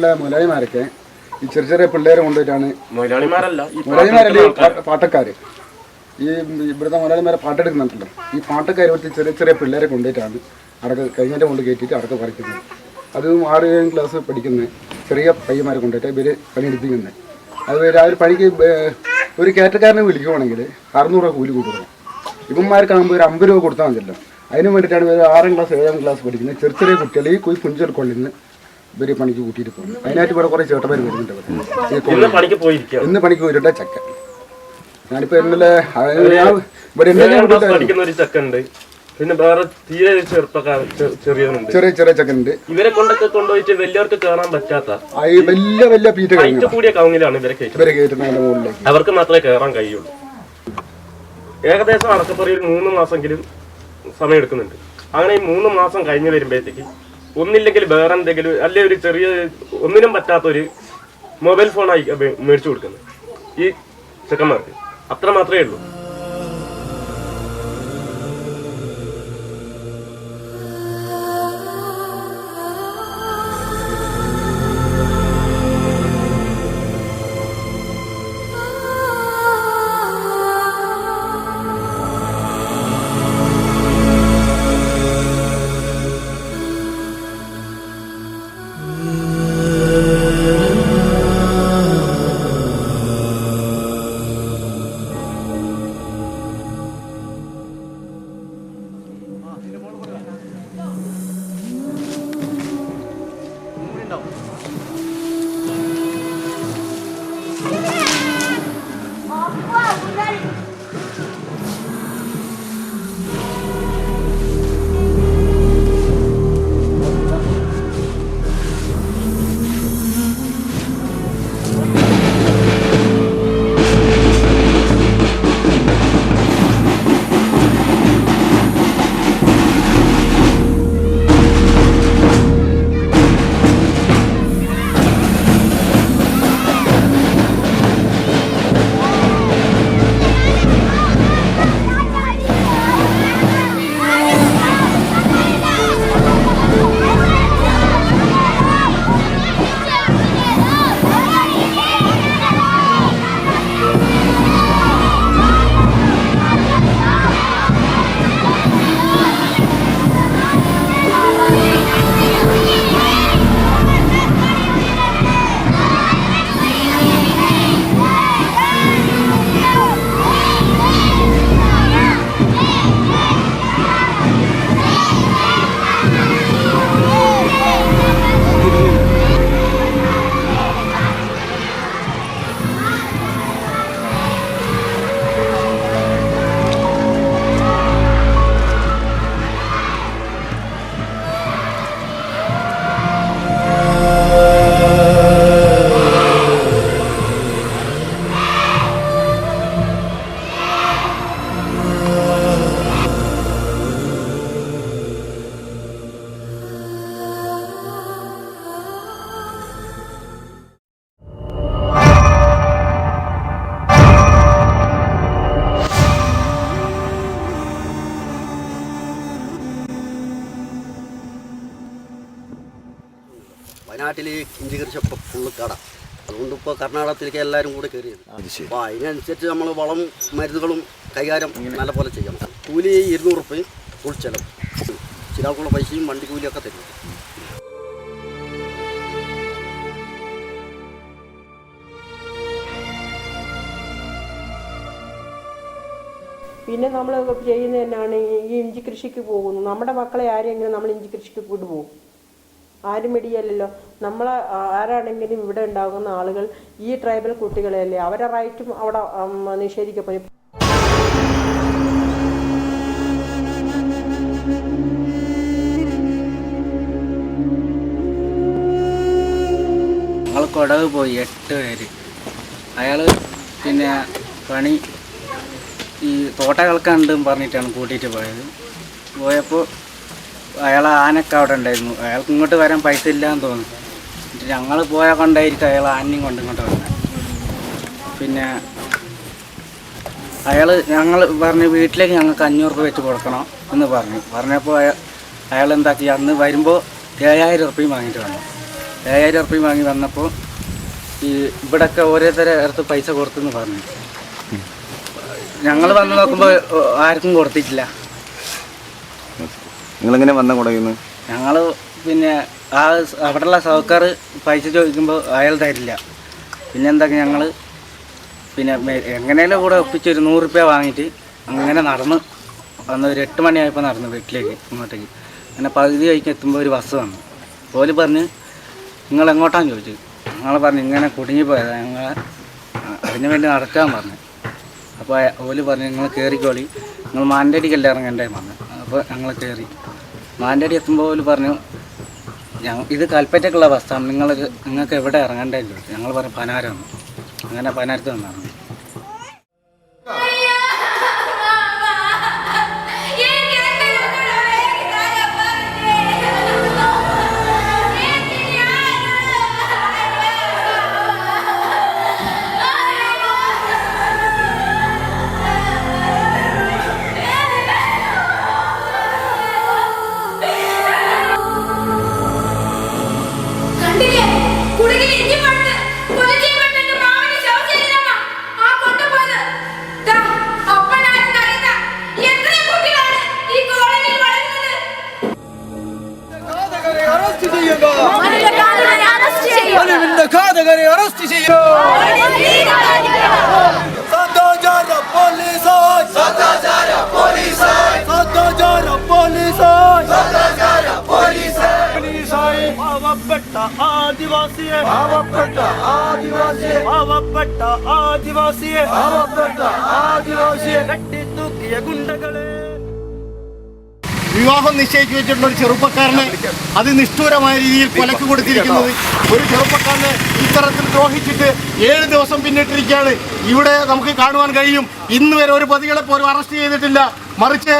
ഇവിടെയുള്ള മുതലാളിമാരൊക്കെ ഈ ചെറിയ ചെറിയ പിള്ളേരെ കൊണ്ടുപോയിട്ടാണ് മുതലാളിമാരല്ല പാട്ടക്കാർ ഈ ഇവിടുത്തെ മുതലാളിമാരെ പാട്ടെടുക്കുന്നുണ്ടല്ലോ ഈ പാട്ടക്കാർ ഇവിടുത്തെ ചെറിയ ചെറിയ പിള്ളേരെ കൊണ്ടുപോയിട്ടാണ് അടക്ക കഴിഞ്ഞിട്ട് കൊണ്ട് കയറ്റിയിട്ട് അടക്ക പറിക്കുന്നത്. അതും 6-7 ക്ലാസ് പഠിക്കുന്ന ചെറിയ പയ്യന്മാരെ കൊണ്ടുപോയിട്ട് ഇവർ പണിയെടുപ്പിക്കുന്നത്. അത് അവർ പണിക്ക് ഒരു കയറ്റക്കാരനെ വിളിക്കുവാണെങ്കിൽ 600 രൂപ കൂലി കൊടുക്കണം. ഇവന്മാർക്കാകുമ്പോൾ ഒരു 50 രൂപ കൊടുത്താൽ മതിയല്ലോ. അതിന് വേണ്ടിയിട്ടാണ് ഇവർ 6ാം ക്ലാസ് 7ാം ക്ലാസ് പഠിക്കുന്നത് ചെറിയ ചെറിയ കുട്ടികൾ ഈ കുഞ്ചൽ കൊള്ളിന്ന് ഇവർ പണിക്ക് കൂട്ടിയിട്ട് പോകുന്നു. അതിനായിട്ട് ഇവിടെ കുറേ ചേട്ടന്മാർ വരുന്നുണ്ട്. ഇന്ന് പണിക്ക് പോയിട്ട് ചക്ക ഞാനിപ്പോൾ ഇന്നലെ ഇവിടെ ചക്കുണ്ട്, പിന്നെ വേറെ തീരെ ചെറിയ ചെറിയ ചക്കുണ്ട്. ഇവരെ കൊണ്ടുപോയിട്ട് വലിയവർക്ക് കയറാൻ പറ്റാത്ത വലിയ പീറ്റ കൂടിയ കവുങ്ങിലാണ് ഇവരെ കയറ്റുന്നതിന്റെ മുകളിലേക്ക് അവർക്ക് മാത്രമേ കയറാൻ കഴിയുള്ളൂ. ഏകദേശം അടക്കപ്പറയിൽ 3 മാസമെങ്കിലും സമയം എടുക്കുന്നുണ്ട്. അങ്ങനെ ഈ 3 മാസം കഴിഞ്ഞ് വരുമ്പോഴത്തേക്ക് ഒന്നില്ലെങ്കിൽ വേറെ എന്തെങ്കിലും അല്ലെ ഒരു ചെറിയ ഒന്നിനും പറ്റാത്തൊരു മൊബൈൽ ഫോണായി മേടിച്ചു കൊടുക്കുന്നത് ഈ ചെക്കന്മാർക്ക്. അത്ര മാത്രമേ ഉള്ളൂ. വയനാട്ടിൽ ഇഞ്ചി കൃഷി ഫുള്ള് കട, അതുകൊണ്ട് ഇപ്പോൾ കർണാടകത്തിലേക്ക് എല്ലാവരും കൂടെ കയറിയത്. അപ്പോൾ അതിനനുസരിച്ച് നമ്മൾ വളം മരുന്നുകളും കൈകാര്യം നല്ല പോലെ ചെയ്യണം. കൂലി 200 രൂപയും ഫുൾ ചെലവ്, ചിലവുള്ള പൈസയും വണ്ടി കൂലിയൊക്കെ തരും. പിന്നെ നമ്മൾ ചെയ്യുന്നത് തന്നെയാണ് ഈ ഇഞ്ചി കൃഷിക്ക് പോകുന്നു. നമ്മുടെ മക്കളെ ആരെങ്കിലും നമ്മൾ ഇഞ്ചി കൃഷിക്ക് കൊണ്ടുപോകും? ആരും മെടിയല്ലോ. നമ്മൾ ആരാണെങ്കിലും ഇവിടെ ഉണ്ടാകുന്ന ആളുകൾ ഈ ട്രൈബൽ കുട്ടികളെയല്ലേ, അവരുടെ റൈറ്റും അവിടെ നിഷേധിക്കപ്പെടും. ഞങ്ങൾ കൊടക് പോയി 8 പേര്. അയാൾ പിന്നെ പണി ഈ തോട്ട കളക്കാണ്ടും പറഞ്ഞിട്ടാണ് കൂട്ടിയിട്ട് പോയത്. പോയപ്പോൾ അയാൾ ആനൊക്കെ അവിടെ ഉണ്ടായിരുന്നു. അയാൾക്ക് ഇങ്ങോട്ട് വരാൻ പൈസ ഇല്ലയെന്ന് തോന്നുന്നു. ഞങ്ങൾ പോയാൽ കൊണ്ടായിരിക്കും അയാൾ ആനയും കൊണ്ട് ഇങ്ങോട്ട് വന്നത്. പിന്നെ ഞങ്ങൾ പറഞ്ഞ് വീട്ടിലേക്ക് ഞങ്ങൾക്ക് 500 രൂപ വെച്ച് കൊടുക്കണം എന്ന് പറഞ്ഞപ്പോൾ അയാൾ എന്താക്കി, അന്ന് വരുമ്പോൾ 7000 രൂപയും വാങ്ങിയിട്ട് വന്നു. 5000 ഉറുപ്പിക വാങ്ങി വന്നപ്പോൾ ഈ ഇവിടെയൊക്കെ ഓരോരുത്തരെ അടുത്ത് പൈസ കൊടുത്തെന്ന് പറഞ്ഞു. ഞങ്ങൾ വന്ന് നോക്കുമ്പോൾ ആർക്കും കൊടുത്തിട്ടില്ല. നിങ്ങളെങ്ങനെ വന്ന കുടയുന്നത്? ഞങ്ങൾ പിന്നെ അവിടെയുള്ള സഹക്കാർ പൈസ ചോദിക്കുമ്പോൾ അയാൾ തരില്ല. പിന്നെ എന്താ ഞങ്ങൾ പിന്നെ എങ്ങനെയും കൂടെ ഒപ്പിച്ചൊരു 100 രൂപ വാങ്ങിയിട്ട് അങ്ങനെ നടന്ന് വന്ന് ഒരു 8 മണിയായപ്പോൾ നടന്നു വീട്ടിലേക്ക് ഇങ്ങോട്ടേക്ക്. അങ്ങനെ പകുതി കഴിക്കാൻ എത്തുമ്പോൾ ഒരു ബസ് വന്നു. ഓല് പറഞ്ഞ് നിങ്ങൾ എങ്ങോട്ടാന്ന് ചോദിച്ചു. ഞങ്ങൾ പറഞ്ഞു ഇങ്ങനെ കുടുങ്ങിപ്പോയത്, ഞങ്ങൾ അതിന് വേണ്ടി നടക്കാൻ പറഞ്ഞു. അപ്പോൾ ഓല് പറഞ്ഞു നിങ്ങൾ കയറിക്കോളി, നിങ്ങൾ മാനന്തവാടിക്കല്ലേ ഇറങ്ങണ്ടേ പറഞ്ഞു. അപ്പോൾ ഞങ്ങൾ കയറി മാനന്തവാടി എത്തുമ്പോൾ ഓല് പറഞ്ഞു ഇത് കൽപ്പറ്റയ്ക്കുള്ള ബസ്സാണ്, നിങ്ങൾക്ക് എവിടെ ഇറങ്ങണ്ടേന്ന് ചോദിച്ചു. ഞങ്ങൾ പറഞ്ഞു പനാരം. അങ്ങനെ പനാരത്ത് വന്നാണ്. വിവാഹം നിശ്ചയിച്ചു വെച്ചിട്ടുള്ള ഒരു ചെറുപ്പക്കാരനെ അതിനിഷ്ഠൂരമായ രീതിയിൽ കൊലക്ക് കൊടുത്തിരിക്കുന്നത്, ഒരു ചെറുപ്പക്കാരനെ ഇത്തരത്തിൽ ദ്രോഹിച്ചിട്ട് 7 ദിവസം പിന്നിട്ടിരിക്കുകയാണ്. ഇവിടെ നമുക്ക് കാണുവാൻ കഴിയും, ഇന്ന് വരെ ഒരു പ്രതികളെ പോലും അറസ്റ്റ് ചെയ്തിട്ടില്ല. മറിച്ച്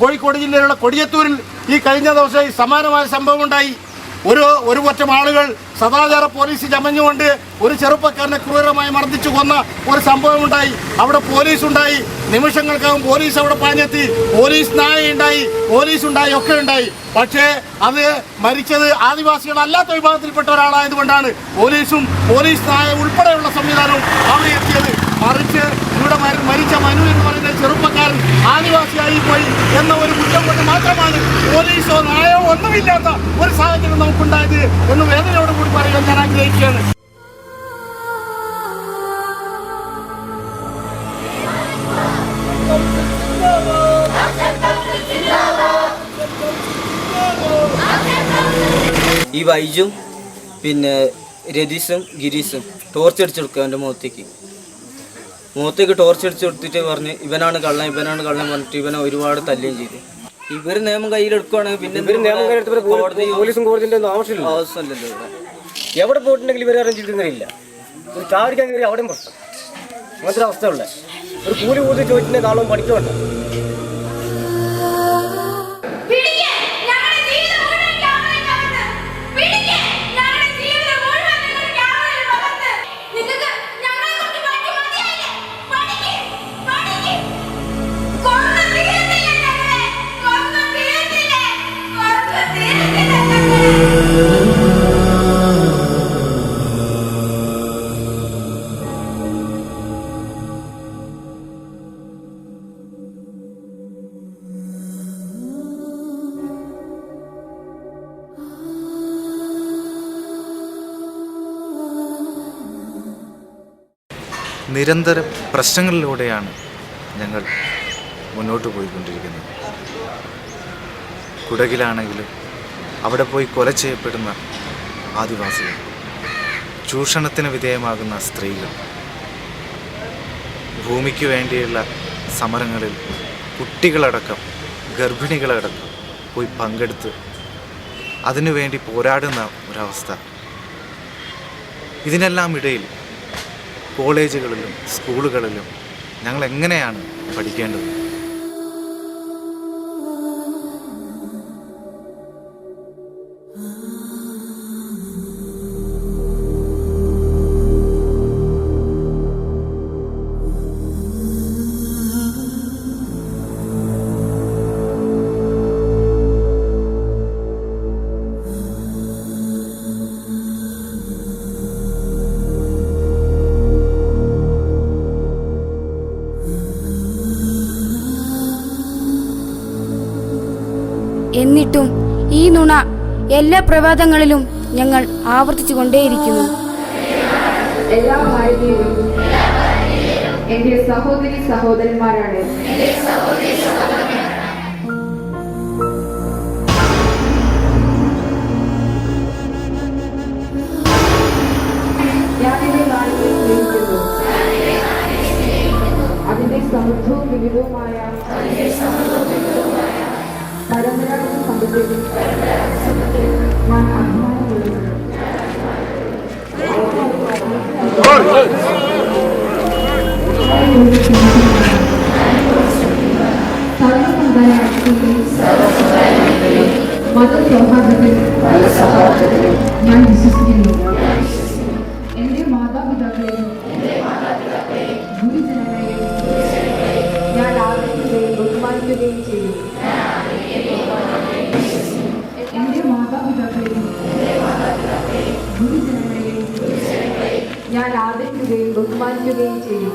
കോഴിക്കോട് ജില്ലയിലുള്ള കൊടിയത്തൂരിൽ ഈ കഴിഞ്ഞ ദിവസം സമാനമായ സംഭവം ഉണ്ടായി. ഒരു പറ്റം ആളുകൾ സദാചാര പോലീസ് ചമഞ്ഞുകൊണ്ട് ഒരു ചെറുപ്പക്കാരനെ ക്രൂരമായി മർദ്ദിച്ചു കൊന്ന ഒരു സംഭവം ഉണ്ടായി. അവിടെ പോലീസ് ഉണ്ടായി, നിമിഷങ്ങൾക്കകം പോലീസ് അവിടെ പാഞ്ഞെത്തി, പോലീസ് നായ ഉണ്ടായി, പോലീസ് ഉണ്ടായി, ഒക്കെ ഉണ്ടായി. പക്ഷേ അത് മരിച്ചത് ആദിവാസികളല്ലാത്ത വിഭാഗത്തിൽപ്പെട്ട ഒരാളായതുകൊണ്ടാണ് പോലീസും പോലീസ് നായ ഉൾപ്പെടെയുള്ള സംവിധാനവും അവിടെ എത്തിയത്. മറിച്ച് ഇവിടെ മരിച്ച മനു എന്ന് പറയുന്ന ചെറുപ്പക്കാരൻ ആദിവാസിയായി പോയി എന്ന ഒരു കുറ്റം കൊണ്ട് മാത്രമാണ് പോലീസോ നായോ ഒന്നുമില്ലാത്ത ഒരു സാഹചര്യം നമുക്കുണ്ടായത് എന്ന് വേദനയോട് കൂടി പറയാൻ ഞാൻ ആഗ്രഹിക്കുകയാണ്. ഈ വൈജും പിന്നെ രതീഷും ഗിരീഷും ടോർച്ച് അടിച്ചെടുക്കുക എൻ്റെ മുഖത്തേക്ക് ടോർച്ച് അടിച്ച് കൊടുത്തിട്ട് പറഞ്ഞ് ഇവനാണ് കള്ളൻ പറഞ്ഞിട്ട് ഇവനെ ഒരുപാട് തല്ലുകയും ചെയ്തു. ഇവർ നിയമം കയ്യിലെടുക്കുകയാണെങ്കിൽ പിന്നെ പോലീസും കോടതിൻ്റെ ആവശ്യമില്ലല്ലോ. ഇവിടെ എവിടെ പോയിട്ടുണ്ടെങ്കിൽ ഇവരെ അറിയിച്ചിരുന്നില്ല. ഒരു ചാടിക്കാൻ കയറി അവിടെയും പ്രശ്നം. അങ്ങനത്തെ അവസ്ഥയുള്ള ഒരു കൂലി കൂടി ചോദിച്ചിട്ടുണ്ടെങ്കിൽ ആളും പഠിക്കുന്നുണ്ട്. നിരന്തരം പ്രശ്നങ്ങളിലൂടെയാണ് ഞങ്ങൾ മുന്നോട്ട് പോയിക്കൊണ്ടിരിക്കുന്നത്. കുടകിലാണെങ്കിലും അവിടെ പോയി കൊല ചെയ്യപ്പെടുന്ന ആദിവാസികൾ, ചൂഷണത്തിന് വിധേയമാകുന്ന സ്ത്രീകൾ, ഭൂമിക്ക് വേണ്ടിയുള്ള സമരങ്ങളിൽ കുട്ടികളടക്കം ഗർഭിണികളടക്കം പോയി പങ്കെടുത്ത് അതിനുവേണ്ടി പോരാടുന്ന ഒരവസ്ഥ. ഇതിനെല്ലാം ഇടയിൽ കോളേജുകളിലും സ്കൂളുകളിലും ഞങ്ങൾ എങ്ങനെയാണ് പഠിക്കേണ്ടത്? എന്നിട്ടും ഈ നുണ എല്ലാ പ്രഭാതങ്ങളിലും ഞങ്ങൾ ആവർത്തിച്ചു കൊണ്ടേയിരിക്കുന്നു. എല്ലാ ഭാരതീയരും എന്റെ സഹോദരി സഹോദരന്മാരാണ്. ഞാനിന്റെ നാടിനെ സ്നേഹിക്കുന്നു. അതിന്റെ സമൃദ്ധവും വിവിധവുമായ പരമ്പരാഗത സമ്പത്തിൽ ഞാൻ അഭിമാനം കൊള്ളുന്നു. മതസൗഹാർദ്ദത്തിൽ ഞാൻ വിശ്വസിക്കുന്നു. എന്റെ മാതാപിതാക്കളെയും ഗുരുജനങ്ങളെയും ഞാൻ ആദരിക്കുകയും ബഹുമാനിക്കുകയും ചെയ്യും. എന്റെ മാതാപിതാക്കളെയും ഗുരുജനങ്ങളെയും ഞാൻ ആദരിക്കുകയും ബഹുമാനിക്കുകയും ചെയ്യും.